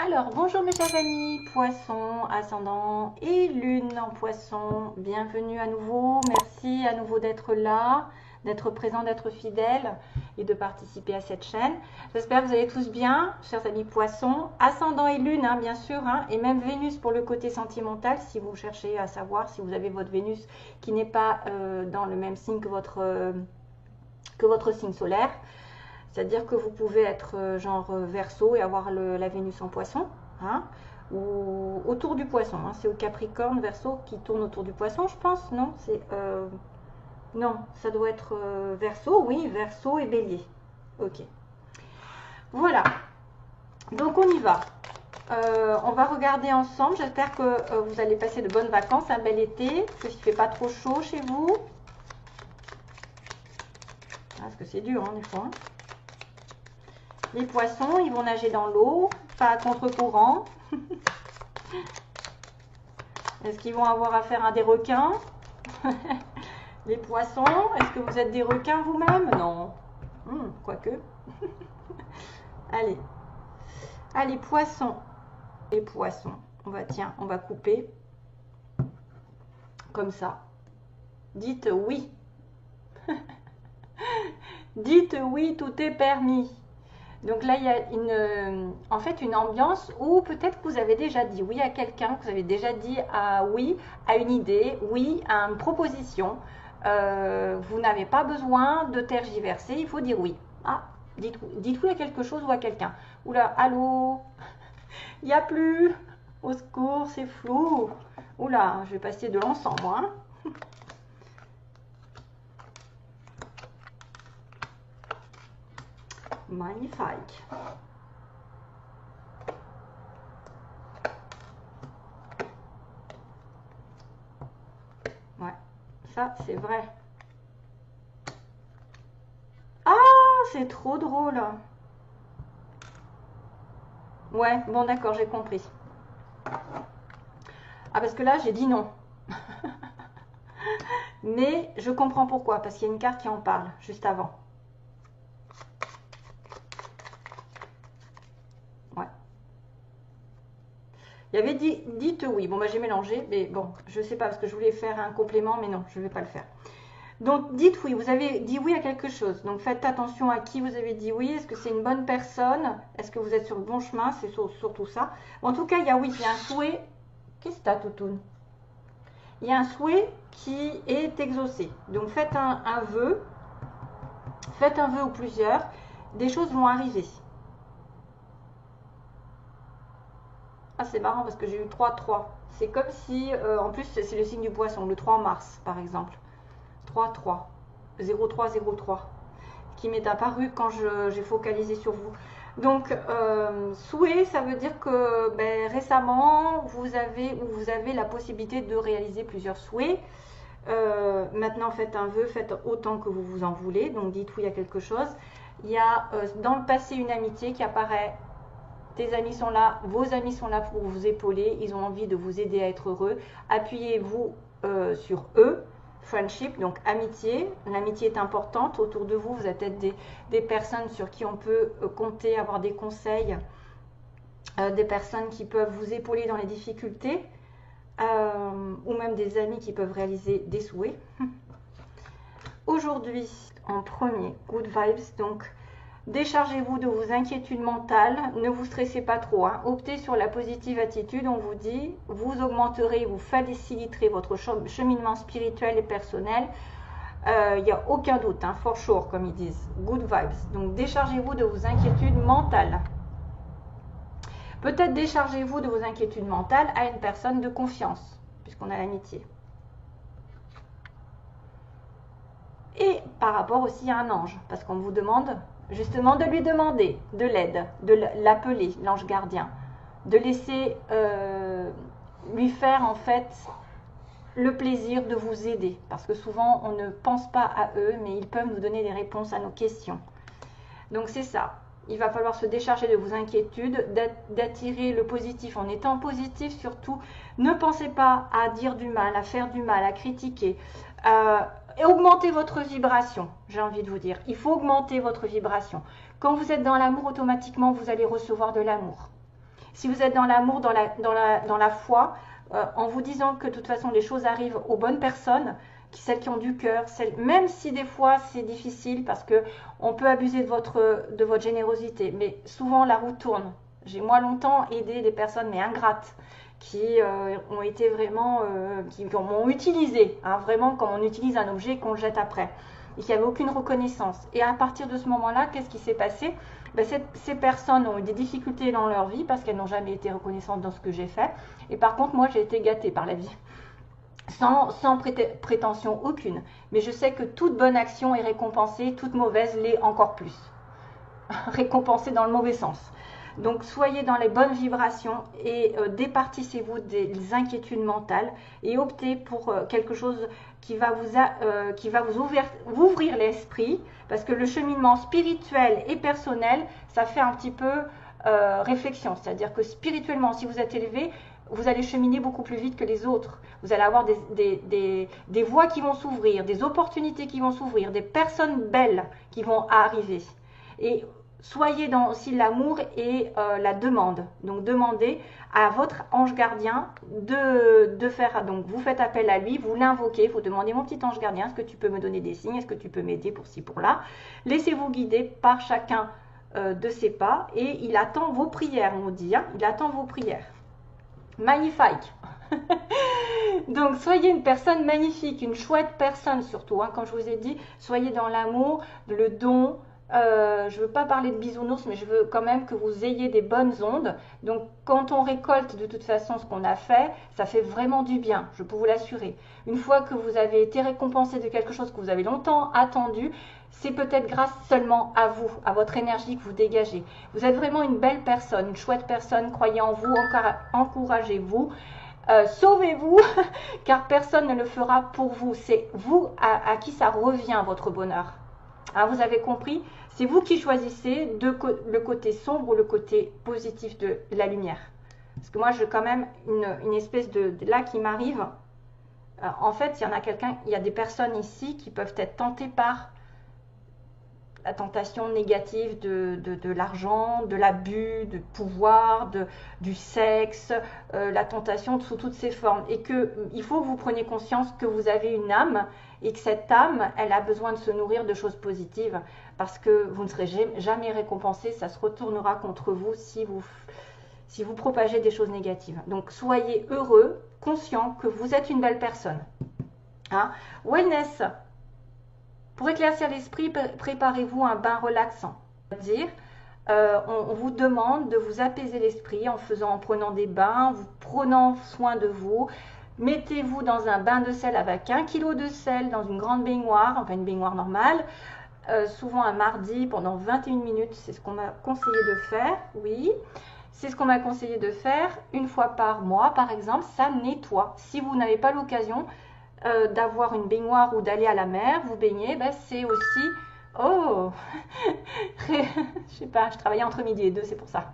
Alors, bonjour mes chers amis, poisson, ascendant et lune en poisson. Bienvenue à nouveau, merci à nouveau d'être là, d'être présent, d'être fidèle et de participer à cette chaîne. J'espère que vous allez tous bien, chers amis poissons. Ascendant et lune, hein, bien sûr, hein, et même Vénus pour le côté sentimental, si vous cherchez à savoir si vous avez votre Vénus qui n'est pas dans le même signe que votre signe solaire. C'est-à-dire que vous pouvez être genre Verseau et avoir la Vénus en poisson, hein, ou autour du poisson. Hein, c'est au Capricorne, Verseau qui tourne autour du poisson, je pense. Non, non, ça doit être Verseau, oui, Verseau et Bélier. Ok. Voilà. Donc on y va. On va regarder ensemble. J'espère que vous allez passer de bonnes vacances, un bel été, qu'il ne fait pas trop chaud chez vous. Parce que c'est dur, hein, des fois. Hein. Les poissons, ils vont nager dans l'eau, pas à contre-courant. Est-ce qu'ils vont avoir affaire à des requins? Les poissons, est-ce que vous êtes des requins vous-même? Non. Quoique. Allez. Allez, poissons. Les poissons. On va couper. Comme ça. Dites oui. Dites oui, tout est permis. Donc là, il y a en fait une ambiance où peut-être que vous avez déjà dit oui à quelqu'un, que vous avez déjà dit oui à une idée, oui à une proposition. Vous n'avez pas besoin de tergiverser, il faut dire oui. Ah, dites oui à quelque chose ou à quelqu'un. Oula, allô, il n'y a plus, au secours, c'est flou. Oula, je vais passer de l'encens, moi. Hein. Magnifique. Ouais, ça c'est vrai. Ah, c'est trop drôle. Ouais, bon d'accord, j'ai compris. Ah, parce que là, j'ai dit non. Mais je comprends pourquoi, parce qu'il y a une carte qui en parle juste avant. Ouais. Il y avait dit, dites oui. Bon, bah j'ai mélangé, mais bon, je sais pas, parce que je voulais faire un complément, mais non, je ne vais pas le faire. Donc, dites oui. Vous avez dit oui à quelque chose. Donc, faites attention à qui vous avez dit oui. Est-ce que c'est une bonne personne? Est-ce que vous êtes sur le bon chemin? C'est surtout ça. En tout cas, il y a oui, il y a un souhait. Qu'est-ce que t'as, Toutoune? Il y a un souhait qui est exaucé. Donc, faites un vœu. Faites un vœu ou plusieurs. Des choses vont arriver. Ah, c'est marrant parce que j'ai eu 3-3. C'est comme si, en plus, c'est le signe du poisson, le 3 mars, par exemple. 3-3. 0303. Qui m'est apparu quand j'ai focalisé sur vous. Donc, souhait, ça veut dire que récemment, vous avez la possibilité de réaliser plusieurs souhaits. Maintenant, faites un vœu, faites autant que vous vous en voulez. Donc, dites oui à quelque chose. Il y a dans le passé une amitié qui apparaît. Tes amis sont là, vos amis sont là pour vous épauler. Ils ont envie de vous aider à être heureux. Appuyez-vous sur eux. Friendship, donc amitié. L'amitié est importante. Autour de vous, vous êtes peut-être des personnes sur qui on peut compter, avoir des conseils, des personnes qui peuvent vous épauler dans les difficultés, ou même des amis qui peuvent réaliser des souhaits. Aujourd'hui, en premier, good vibes, donc déchargez-vous de vos inquiétudes mentales, ne vous stressez pas trop, hein. Optez sur la positive attitude, on vous dit, vous augmenterez, vous faciliterez votre cheminement spirituel et personnel. Il n'y a aucun doute, hein, for sure, comme ils disent, good vibes. Donc déchargez-vous de vos inquiétudes mentales. Peut-être déchargez-vous de vos inquiétudes mentales à une personne de confiance, puisqu'on a l'amitié. Et par rapport aussi à un ange, parce qu'on vous demande justement de lui demander de l'aide, de l'appeler, l'ange gardien, de laisser lui faire en fait le plaisir de vous aider, parce que souvent on ne pense pas à eux, mais ils peuvent nous donner des réponses à nos questions. Donc c'est ça, il va falloir se décharger de vos inquiétudes, d'attirer le positif en étant positif surtout. Ne pensez pas à dire du mal, à faire du mal, à critiquer. Et augmentez votre vibration, j'ai envie de vous dire. Il faut augmenter votre vibration. Quand vous êtes dans l'amour, automatiquement, vous allez recevoir de l'amour. Si vous êtes dans l'amour, dans la foi, en vous disant que de toute façon les choses arrivent aux bonnes personnes, celles qui ont du cœur, même si des fois c'est difficile parce que on peut abuser de votre générosité, mais souvent la roue tourne. J'ai moi longtemps aidé des personnes mais ingrates qui ont été vraiment, qui m'ont utilisé, hein, vraiment comme on utilise un objet qu'on jette après, et qui n'avaient aucune reconnaissance. Et à partir de ce moment-là, qu'est-ce qui s'est passé? Ben, ces personnes ont eu des difficultés dans leur vie parce qu'elles n'ont jamais été reconnaissantes dans ce que j'ai fait. Et par contre, moi, j'ai été gâtée par la vie, sans prétention aucune. Mais je sais que toute bonne action est récompensée, toute mauvaise l'est encore plus. Récompensée dans le mauvais sens. Donc soyez dans les bonnes vibrations et départissez-vous des inquiétudes mentales et optez pour quelque chose qui va vous ouvrir l'esprit, parce que le cheminement spirituel et personnel, ça fait un petit peu réflexion. C'est-à-dire que spirituellement, si vous êtes élevé, vous allez cheminer beaucoup plus vite que les autres. Vous allez avoir des voies qui vont s'ouvrir, des opportunités qui vont s'ouvrir, des personnes belles qui vont arriver. Et soyez dans aussi l'amour et la demande. Donc demandez à votre ange gardien de faire, donc vous faites appel à lui, vous l'invoquez, vous demandez: mon petit ange gardien, est-ce que tu peux me donner des signes, est-ce que tu peux m'aider pour ci, pour là. Laissez-vous guider par chacun de ses pas, et il attend vos prières, on dit, hein, il attend vos prières. Magnifique. Donc soyez une personne magnifique, une chouette personne surtout, hein, comme je vous ai dit, soyez dans l'amour, le don. Je ne veux pas parler de bisounours, mais je veux quand même que vous ayez des bonnes ondes. Donc quand on récolte de toute façon ce qu'on a fait, ça fait vraiment du bien, je peux vous l'assurer. Une fois que vous avez été récompensé de quelque chose que vous avez longtemps attendu, c'est peut-être grâce seulement à vous, à votre énergie que vous dégagez. Vous êtes vraiment une belle personne, une chouette personne, croyez en vous, encouragez-vous. Sauvez-vous, car personne ne le fera pour vous. C'est vous à qui ça revient, votre bonheur. Hein, vous avez compris? C'est vous qui choisissez le côté sombre ou le côté positif de la lumière. Parce que moi, j'ai quand même une espèce de là qui m'arrive. En fait, il y a des personnes ici qui peuvent être tentées par la tentation négative de l'argent, de l'abus, du pouvoir, du sexe, la tentation sous toutes ses formes. Et qu'il faut que vous preniez conscience que vous avez une âme, et que cette âme, elle a besoin de se nourrir de choses positives, parce que vous ne serez jamais récompensé, ça se retournera contre vous si vous propagez des choses négatives. Donc soyez heureux, conscient que vous êtes une belle personne. Hein? Wellness. Pour éclaircir l'esprit, préparez-vous un bain relaxant. C'est-à-dire, on vous demande de vous apaiser l'esprit en prenant des bains, en vous prenant soin de vous. Mettez-vous dans un bain de sel avec 1 kg de sel dans une grande baignoire, enfin une baignoire normale, souvent un mardi pendant 21 minutes, c'est ce qu'on m'a conseillé de faire, oui. C'est ce qu'on m'a conseillé de faire une fois par mois, par exemple, ça nettoie. Si vous n'avez pas l'occasion d'avoir une baignoire ou d'aller à la mer, vous baignez, ben c'est aussi... Oh je sais pas, je travaillais entre midi et 2, c'est pour ça,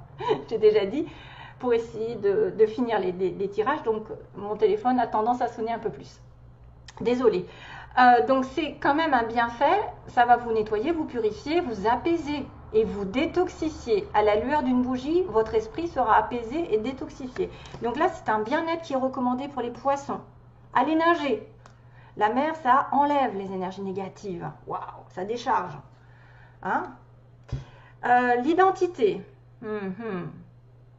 j'ai déjà dit, pour essayer de finir les tirages, donc mon téléphone a tendance à sonner un peu plus. Désolée. Donc c'est quand même un bienfait, ça va vous nettoyer, vous purifier, vous apaiser et vous détoxifier. À la lueur d'une bougie, votre esprit sera apaisé et détoxifié. Donc là, c'est un bien-être qui est recommandé pour les poissons. Allez nager. La mer, ça enlève les énergies négatives. Waouh, ça décharge. Hein? L'identité.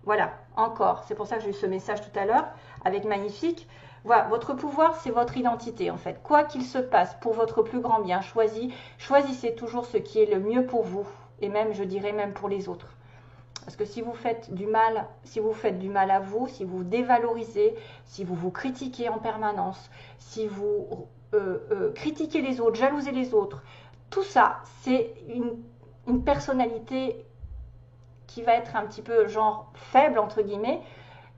Voilà, encore. C'est pour ça que j'ai eu ce message tout à l'heure avec Magnifique. Voilà, votre pouvoir, c'est votre identité en fait. Quoi qu'il se passe, pour votre plus grand bien, choisissez toujours ce qui est le mieux pour vous. Et même, je dirais, même pour les autres. Parce que si vous faites du mal à vous, si vous dévalorisez, si vous vous critiquez en permanence, si vous critiquez les autres, jalousez les autres, tout ça, c'est une personnalité qui va être un petit peu genre faible, entre guillemets,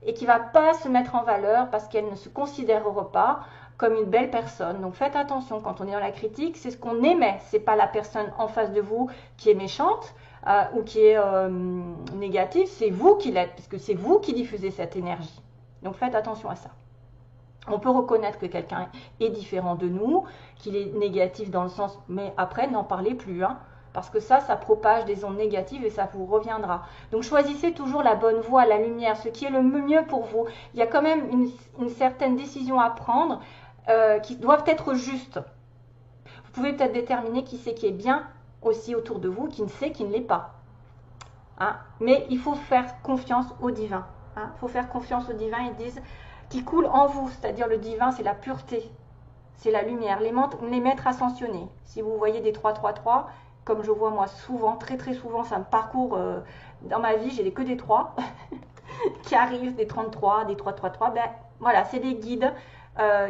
et qui ne va pas se mettre en valeur parce qu'elle ne se considérera pas comme une belle personne. Donc faites attention, quand on est dans la critique, c'est ce qu'on émet, ce n'est pas la personne en face de vous qui est méchante, ou qui est négatif, c'est vous qui l'êtes, puisque c'est vous qui diffusez cette énergie. Donc faites attention à ça. On peut reconnaître que quelqu'un est différent de nous, qu'il est négatif dans le sens, mais après, n'en parlez plus. Hein. Parce que ça propage des ondes négatives et ça vous reviendra. Donc choisissez toujours la bonne voie, la lumière, ce qui est le mieux pour vous. Il y a quand même une certaine décision à prendre qui doivent être justes. Vous pouvez peut-être déterminer qui c'est qui est bien aussi autour de vous, qui ne sait, qui ne l'est pas. Hein? Mais il faut faire confiance au divin. Hein? Il faut faire confiance au divin, ils disent, qui coule en vous. C'est-à-dire le divin, c'est la pureté, c'est la lumière. Les maîtres ascensionnés. Si vous voyez des 3-3-3, comme je vois moi souvent, très très souvent, ça me parcourt dans ma vie, j'ai que des 3 qui arrivent, des 33, des 3-3-3. Ben voilà, c'est des guides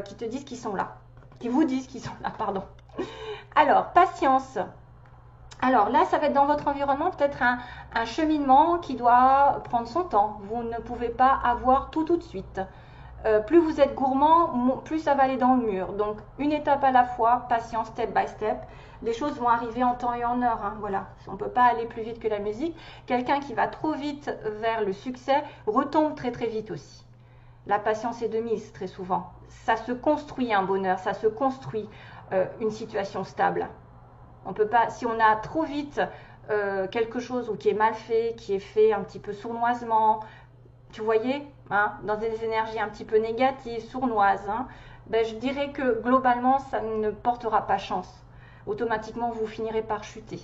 qui te disent qu'ils sont là, qui vous disent qu'ils sont là, pardon. Alors, patience. Alors là, ça va être dans votre environnement peut-être un cheminement qui doit prendre son temps. Vous ne pouvez pas avoir tout de suite. Plus vous êtes gourmand, plus ça va aller dans le mur. Donc, une étape à la fois, patience, step by step. Les choses vont arriver en temps et en heure. Hein, voilà. On ne peut pas aller plus vite que la musique. Quelqu'un qui va trop vite vers le succès retombe très très vite aussi. La patience est de mise très souvent. Ça se construit un bonheur, ça se construit une situation stable. On peut pas, si on a trop vite quelque chose ou qui est mal fait, qui est fait un petit peu sournoisement, tu voyez, hein, dans des énergies un petit peu négatives, sournoises, hein, ben je dirais que globalement, ça ne portera pas chance. Automatiquement, vous finirez par chuter.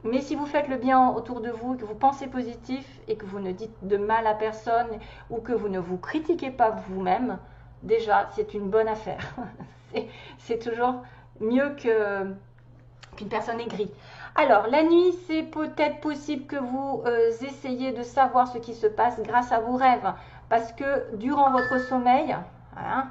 Mais si vous faites le bien autour de vous, que vous pensez positif et que vous ne dites de mal à personne ou que vous ne vous critiquez pas vous-même, déjà, c'est une bonne affaire. C'est toujours mieux qu'une personne aigrie. Alors, la nuit, c'est peut-être possible que vous essayiez de savoir ce qui se passe grâce à vos rêves. Parce que durant votre sommeil, voilà,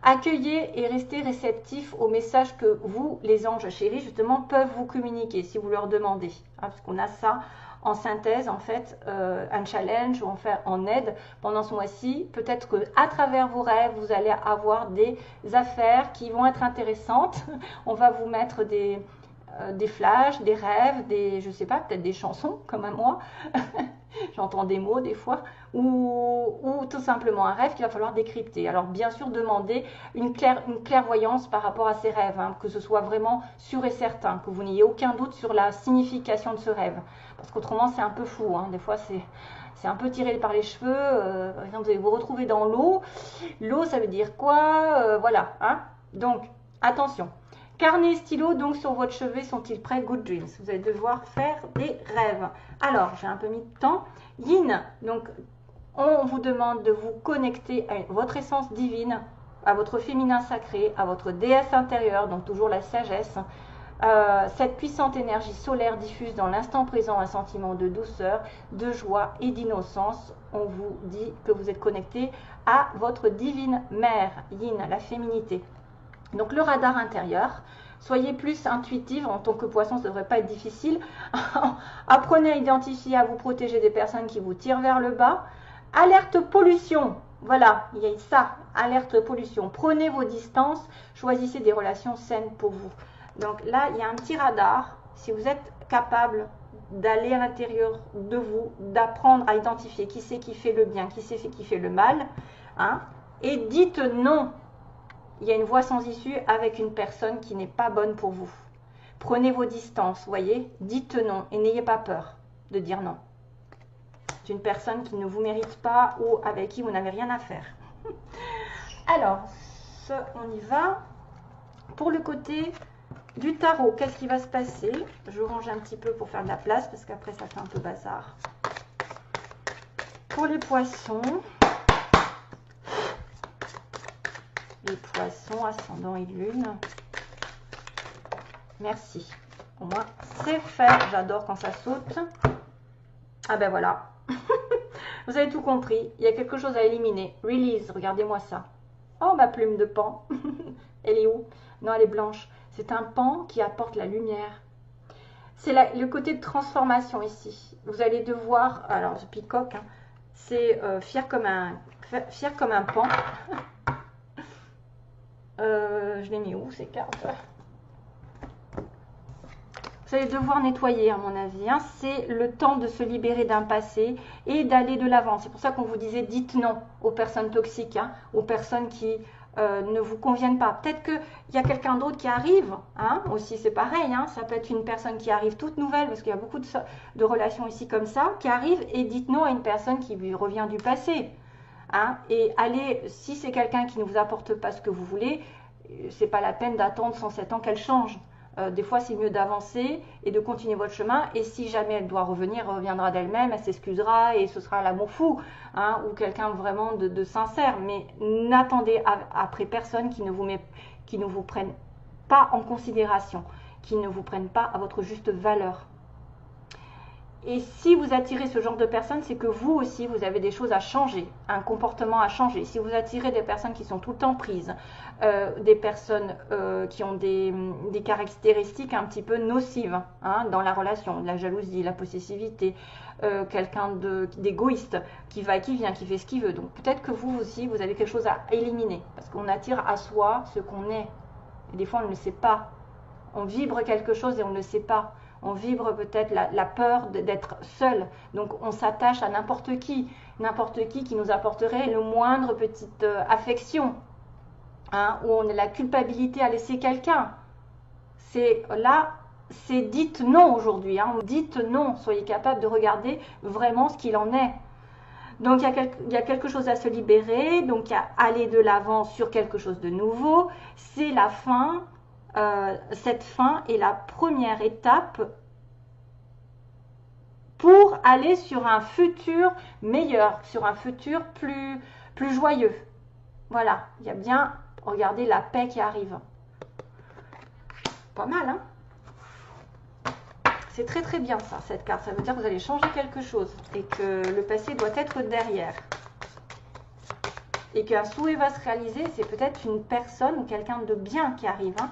accueillez et restez réceptifs aux messages que vous, les anges chéris, justement, peuvent vous communiquer si vous leur demandez. Hein, parce qu'on a ça en synthèse, en fait, un challenge ou en aide pendant ce mois-ci. Peut-être qu'à travers vos rêves, vous allez avoir des affaires qui vont être intéressantes. On va vous mettre des flashs, des rêves, je sais pas, peut-être des chansons, comme à moi. J'entends des mots des fois, ou tout simplement un rêve qu'il va falloir décrypter. Alors bien sûr, demandez une clairvoyance par rapport à ces rêves, hein, que ce soit vraiment sûr et certain, que vous n'ayez aucun doute sur la signification de ce rêve. Parce qu'autrement, c'est un peu flou, hein. Des fois, c'est un peu tiré par les cheveux. Par exemple, vous allez vous retrouver dans l'eau. L'eau, ça veut dire quoi? Voilà. Hein. Donc, attention. Carnet et stylo, donc, sur votre chevet, sont-ils prêts? Good dreams. Vous allez devoir faire des rêves. Alors, j'ai un peu mis de temps. Yin, donc, on vous demande de vous connecter à votre essence divine, à votre féminin sacré, à votre déesse intérieure, donc toujours la sagesse. Cette puissante énergie solaire diffuse dans l'instant présent un sentiment de douceur, de joie et d'innocence. On vous dit que vous êtes connecté à votre divine mère, Yin, la féminité. Donc le radar intérieur, soyez plus intuitive, en tant que poisson ça ne devrait pas être difficile. Apprenez à identifier, à vous protéger des personnes qui vous tirent vers le bas. Alerte pollution, voilà, il y a ça, alerte pollution. Prenez vos distances, choisissez des relations saines pour vous. Donc là, il y a un petit radar, si vous êtes capable d'aller à l'intérieur de vous, d'apprendre à identifier qui c'est qui fait le bien, qui c'est qui fait le mal, hein, et dites non. Il y a une voie sans issue avec une personne qui n'est pas bonne pour vous. Prenez vos distances, voyez, dites non et n'ayez pas peur de dire non. C'est une personne qui ne vous mérite pas ou avec qui vous n'avez rien à faire. Alors, on y va. Pour le côté du tarot, qu'est-ce qui va se passer? Je range un petit peu pour faire de la place parce qu'après ça fait un peu bazar. Pour les poissons... Les poissons, ascendant et lune. Merci. Au moins, c'est fait. J'adore quand ça saute. Ah ben voilà. Vous avez tout compris. Il y a quelque chose à éliminer. Release, regardez-moi ça. Oh, ma plume de pan. Elle est où? Non, elle est blanche. C'est un pan qui apporte la lumière. C'est le côté de transformation ici. Vous allez devoir... Alors, je picoque. Hein, c'est fier comme un pan. Je l'ai mis où ces cartes? Vous allez devoir nettoyer à mon avis. Hein. C'est le temps de se libérer d'un passé et d'aller de l'avant. C'est pour ça qu'on vous disait dites non aux personnes toxiques, hein, aux personnes qui ne vous conviennent pas. Peut-être qu'il y a quelqu'un d'autre qui arrive, hein, aussi c'est pareil, hein, ça peut être une personne qui arrive toute nouvelle, parce qu'il y a beaucoup de relations ici comme ça, qui arrive et dites non à une personne qui lui revient du passé. Hein, et allez, si c'est quelqu'un qui ne vous apporte pas ce que vous voulez, c'est pas la peine d'attendre 107 ans qu'elle change. Des fois, c'est mieux d'avancer et de continuer votre chemin. Et si jamais elle doit revenir, elle reviendra d'elle-même, elle s'excusera et ce sera l'amour fou, hein, ou quelqu'un vraiment de sincère. Mais n'attendez après personne qui ne vous prenne pas en considération, qui ne vous prenne pas à votre juste valeur. Et si vous attirez ce genre de personnes, c'est que vous aussi, vous avez des choses à changer, un comportement à changer. Si vous attirez des personnes qui sont tout le temps prises, des personnes qui ont des caractéristiques un petit peu nocives, hein, dans la relation, la jalousie, la possessivité, quelqu'un d'égoïste qui va et qui vient, qui fait ce qu'il veut. Donc peut-être que vous aussi, vous avez quelque chose à éliminer, parce qu'on attire à soi ce qu'on est. Et des fois, on ne le sait pas. On vibre quelque chose et on ne le sait pas. On vibre peut-être la peur d'être seul. Donc on s'attache à n'importe qui nous apporterait le moindre petite affection, hein, où on a la culpabilité à laisser quelqu'un. C'est là, c'est dites non aujourd'hui. Hein, dites non, soyez capable de regarder vraiment ce qu'il en est. Donc il y a quelque chose à se libérer, donc il y a aller de l'avant sur quelque chose de nouveau. C'est la fin. Cette fin est la première étape pour aller sur un futur meilleur, sur un futur plus joyeux. Voilà, il y a bien, regardez la paix qui arrive. Pas mal, hein? C'est très très bien ça, cette carte. Ça veut dire que vous allez changer quelque chose et que le passé doit être derrière. Et qu'un souhait va se réaliser, c'est peut-être une personne ou quelqu'un de bien qui arrive, hein?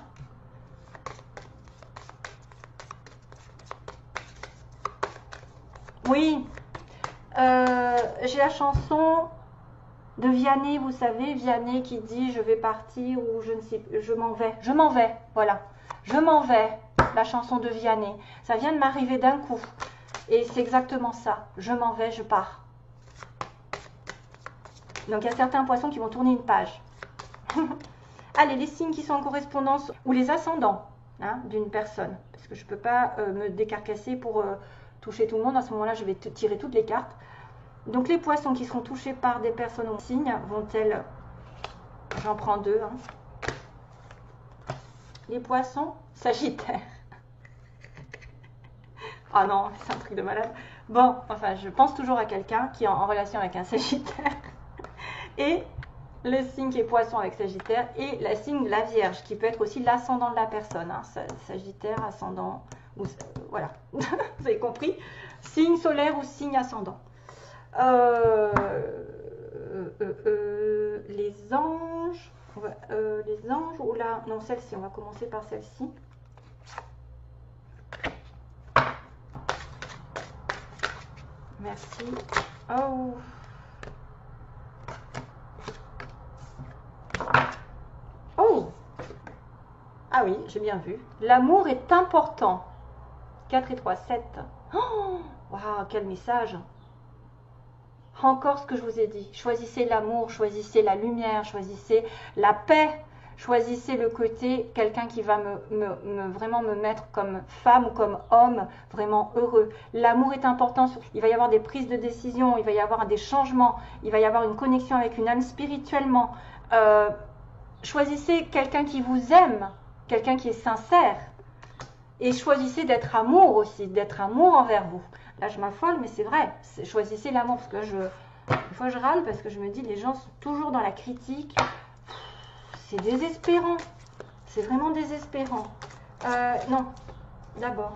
Oui, j'ai la chanson de Vianney, vous savez, Vianney qui dit je vais partir ou je ne sais, je m'en vais, voilà, je m'en vais, la chanson de Vianney. Ça vient de m'arriver d'un coup et c'est exactement ça, je m'en vais, je pars. Donc il y a certains poissons qui vont tourner une page. Allez, les signes qui sont en correspondance ou les ascendants, hein, d'une personne, parce que je ne peux pas me décarcasser pour toucher tout le monde. À ce moment-là, je vais tirer toutes les cartes. Donc les poissons qui seront touchés par des personnes en signe vont-elles... J'en prends deux. Hein. Les poissons Sagittaire. Ah non, c'est un truc de malade. Bon, enfin, je pense toujours à quelqu'un qui est en relation avec un Sagittaire. Et le signe qui est poisson avec Sagittaire et le signe de la Vierge, qui peut être aussi l'ascendant de la personne. Hein. Sagittaire, ascendant, ou, voilà, vous avez compris. Signe solaire ou signe ascendant. Les anges, ou là, non, celle-ci, on va commencer par celle-ci. Merci. Oh. Oh. Ah oui, j'ai bien vu. L'amour est important. 4 et 3, 7. Oh, waouh, quel message. Encore ce que je vous ai dit. Choisissez l'amour, choisissez la lumière, choisissez la paix. Choisissez le côté, quelqu'un qui va vraiment me mettre comme femme ou comme homme, vraiment heureux. L'amour est important. Il va y avoir des prises de décision, il va y avoir des changements, il va y avoir une connexion avec une âme spirituellement. Choisissez quelqu'un qui vous aime, quelqu'un qui est sincère. Et choisissez d'être amour aussi, d'être amour envers vous. Là, je m'affole, mais c'est vrai. Choisissez l'amour, parce que des fois, je râle parce que je me dis, les gens sont toujours dans la critique. C'est désespérant. C'est vraiment désespérant. Non, d'abord.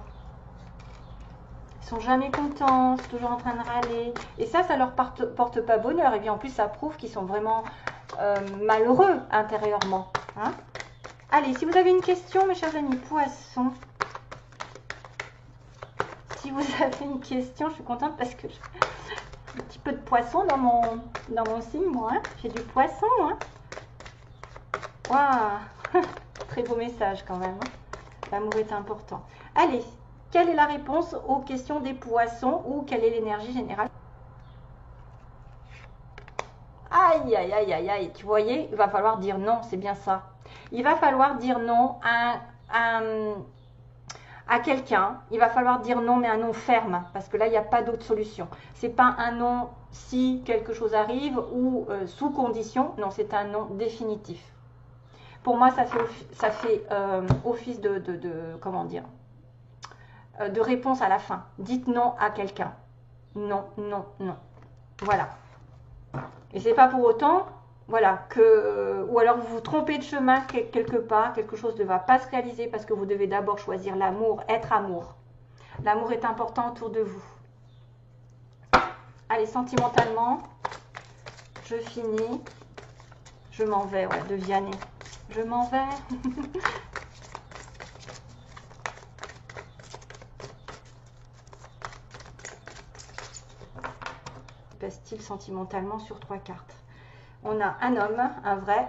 Ils sont jamais contents, sont toujours en train de râler. Et ça leur porte pas bonheur. Et bien, en plus, ça prouve qu'ils sont vraiment malheureux intérieurement. Hein? Allez, si vous avez une question, mes chers amis poissons, si vous avez une question, je suis contente parce que j'ai un petit peu de poisson dans mon signe, moi. Hein. J'ai du poisson. Hein. Waouh. Très beau message quand même. Hein. L'amour est important. Allez, quelle est la réponse aux questions des poissons ou quelle est l'énergie générale? Aïe, aïe, aïe, aïe, aïe. Tu voyais, il va falloir dire non, c'est bien ça. Il va falloir dire non à quelqu'un. Il va falloir dire non, mais un non ferme, parce que là, il n'y a pas d'autre solution. C'est pas un non si quelque chose arrive ou sous condition. Non, c'est un non définitif. Pour moi, ça fait office comment dire, de réponse à la fin. Dites non à quelqu'un. Non, non, non. Voilà. Et c'est pas pour autant, voilà, que, ou alors vous vous trompez de chemin quelque part, quelque chose ne va pas se réaliser parce que vous devez d'abord choisir l'amour, être amour. L'amour est important autour de vous. Allez, sentimentalement, je finis. Je m'en vais, ouais, de Vianney. Je m'en vais. Passe-t-il sentimentalement sur 3 cartes? On a un homme, un vrai,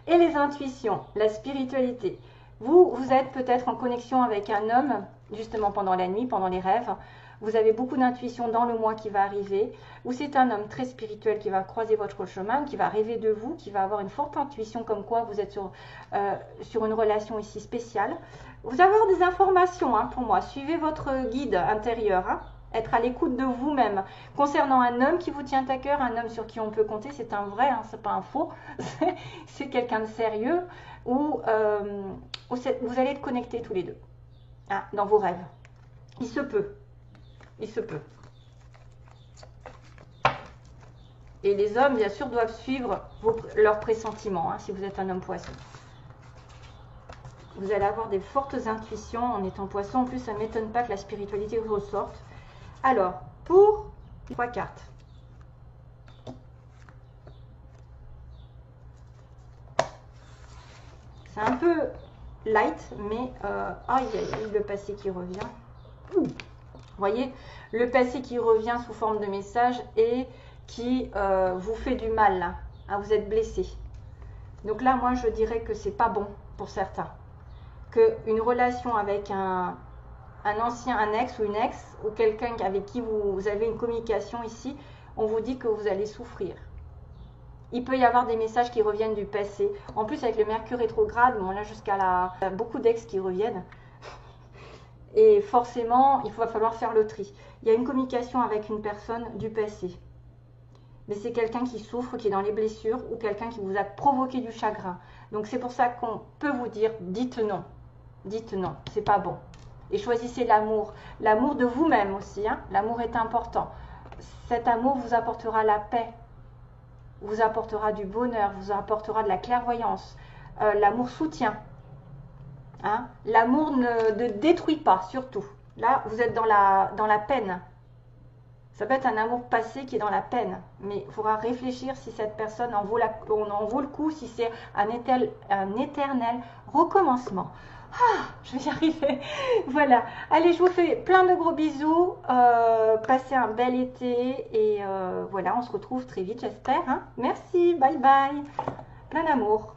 et les intuitions, la spiritualité. Vous êtes peut-être en connexion avec un homme, justement pendant la nuit, pendant les rêves. Vous avez beaucoup d'intuition dans le mois qui va arriver, ou c'est un homme très spirituel qui va croiser votre chemin, qui va rêver de vous, qui va avoir une forte intuition comme quoi vous êtes sur une relation ici spéciale. Vous allez avoir des informations, hein, pour moi. Suivez votre guide intérieur, hein. Être à l'écoute de vous-même. Concernant un homme qui vous tient à cœur, un homme sur qui on peut compter, c'est un vrai, hein, c'est pas un faux, c'est quelqu'un de sérieux, où vous allez être connectés tous les deux, hein, dans vos rêves. Il se peut. Il se peut. Et les hommes, bien sûr, doivent suivre leurs pressentiments, hein, si vous êtes un homme poisson. Vous allez avoir des fortes intuitions en étant poisson. En plus, ça ne m'étonne pas que la spiritualité ressorte. Alors, pour 3 cartes. C'est un peu light, mais aïe, aïe, le passé qui revient. Ouh. Vous voyez, le passé qui revient sous forme de message et qui vous fait du mal, là. Ah, vous êtes blessé. Donc là, moi, je dirais que c'est pas bon pour certains. Qu'une relation avec un ex ou une ex, ou quelqu'un avec qui vous avez une communication ici, on vous dit que vous allez souffrir. Il peut y avoir des messages qui reviennent du passé. En plus, avec le Mercure rétrograde, bon, là, beaucoup d'ex qui reviennent. Et forcément, il va falloir faire le tri. Il y a une communication avec une personne du passé. Mais c'est quelqu'un qui souffre, qui est dans les blessures, ou quelqu'un qui vous a provoqué du chagrin. Donc c'est pour ça qu'on peut vous dire, dites non. Dites non, c'est pas bon. Et choisissez l'amour. L'amour de vous-même aussi, hein. L'amour est important. Cet amour vous apportera la paix, vous apportera du bonheur, vous apportera de la clairvoyance. L'amour soutient. Hein? L'amour ne détruit pas, surtout. Là, vous êtes dans la peine. Ça peut être un amour passé qui est dans la peine. Mais il faudra réfléchir si cette personne en vaut le coup, si c'est un éternel recommencement. Ah, je vais y arriver. Voilà. Allez, je vous fais plein de gros bisous. Passez un bel été. Et voilà, on se retrouve très vite, j'espère. Hein. Merci. Bye bye. Plein d'amour.